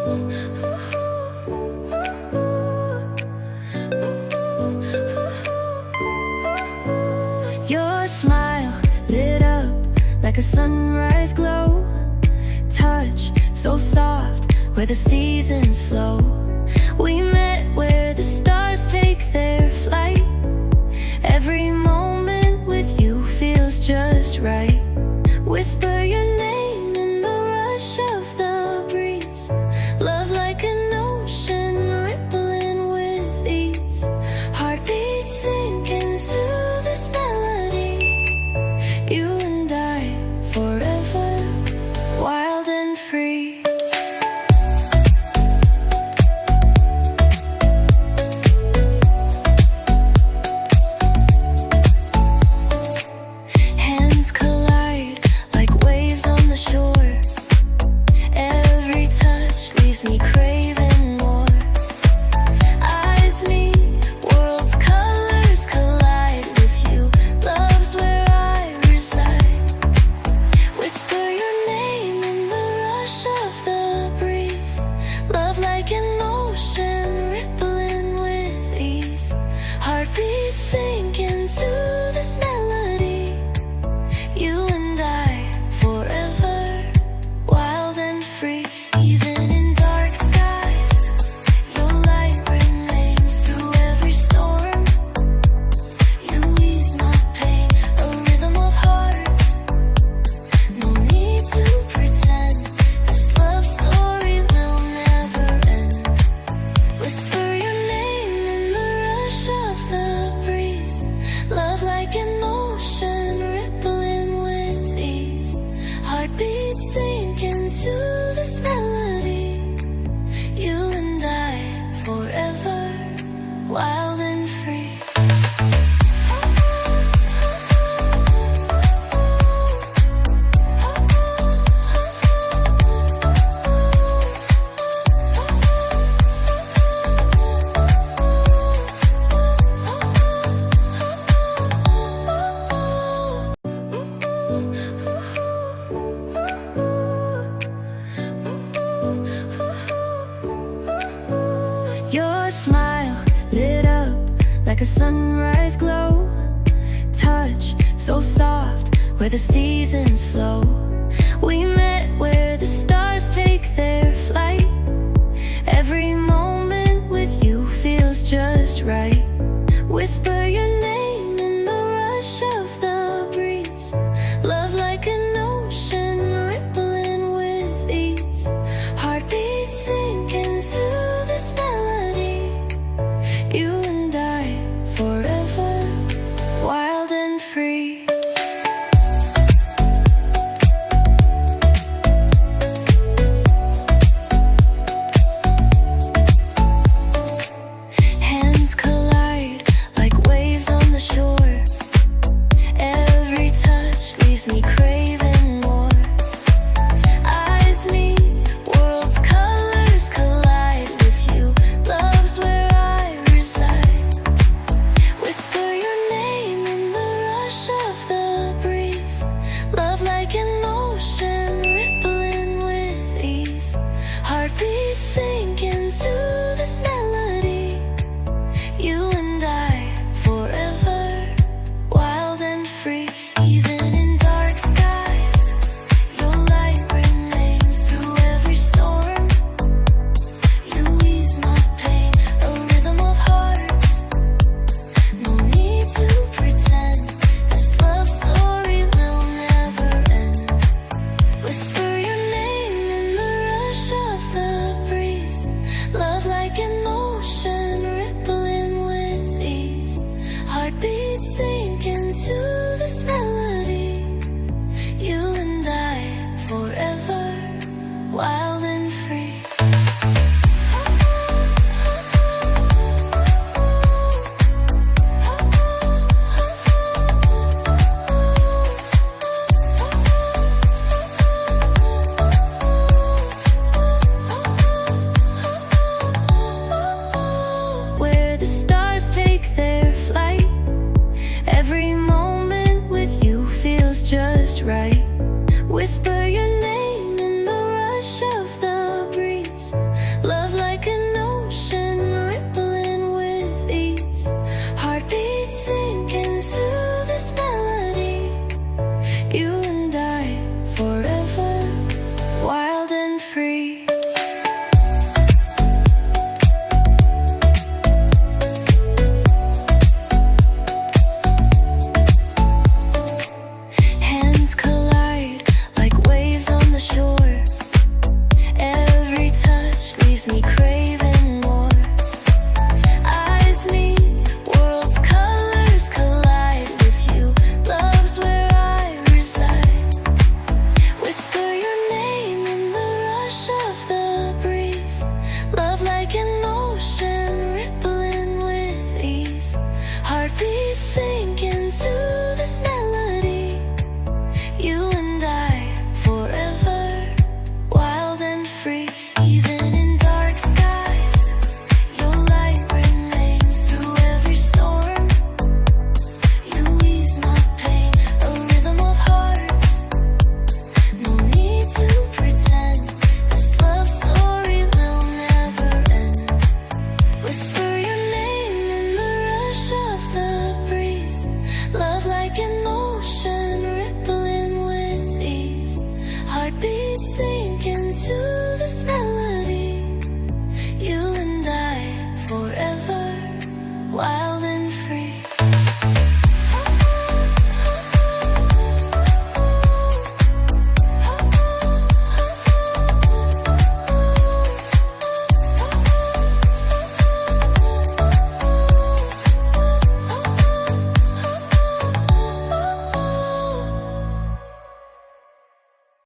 Your smile lit up like a sunrise glow. Touch so soft where the seasons flow. We met where the stars take their flight. Every moment with you feels just right. Whisper your name in the rush of the breeze. Love like an ocean rippling with ease. Heartbeats sink into this melody. You and I forever, wild and free. Hands collide like waves on the shore. Every touch leaves me craving more. Eyes meet, worlds' colors collide with you. Love's where I reside. Whisper your name in the rush of the breeze. Love like an ocean rippling with ease. Heartbeats sink into this melody. You and I forever, wild and free. Even in dark skies, your light remains through every storm. You ease my pain, a rhythm of hearts. No need to pretend, this love story will never end. Whisper your name in the rush of the breeze. Love like an ocean rippling with ease. Heartbeats sink into this melody. You and I forever, wild and free. Your smile lit up like a sunrise glow. Touch so soft where the seasons flow. We met where the stars take their flight. Every moment with you feels just right. Whisper your name in the rush of the breeze. Love like an ocean rippling with ease. Heartbeats sink into this melody. You and I forever, wild and free. Hands collide like waves on the shore. Every touch leaves me craving more. Eyes meet, worlds' colors collide with you. Love's where I reside. Whisper your name in the rush of the breeze. Love like an ocean rippling with ease. Heartbeats sink into this melody. You and I forever, wild and free. Even in dark skies, your light remains through every storm. You ease my pain, a rhythm of hearts. No need to pretend, this love story will never end. Whisper your name in the rush of the breeze. leaves me craving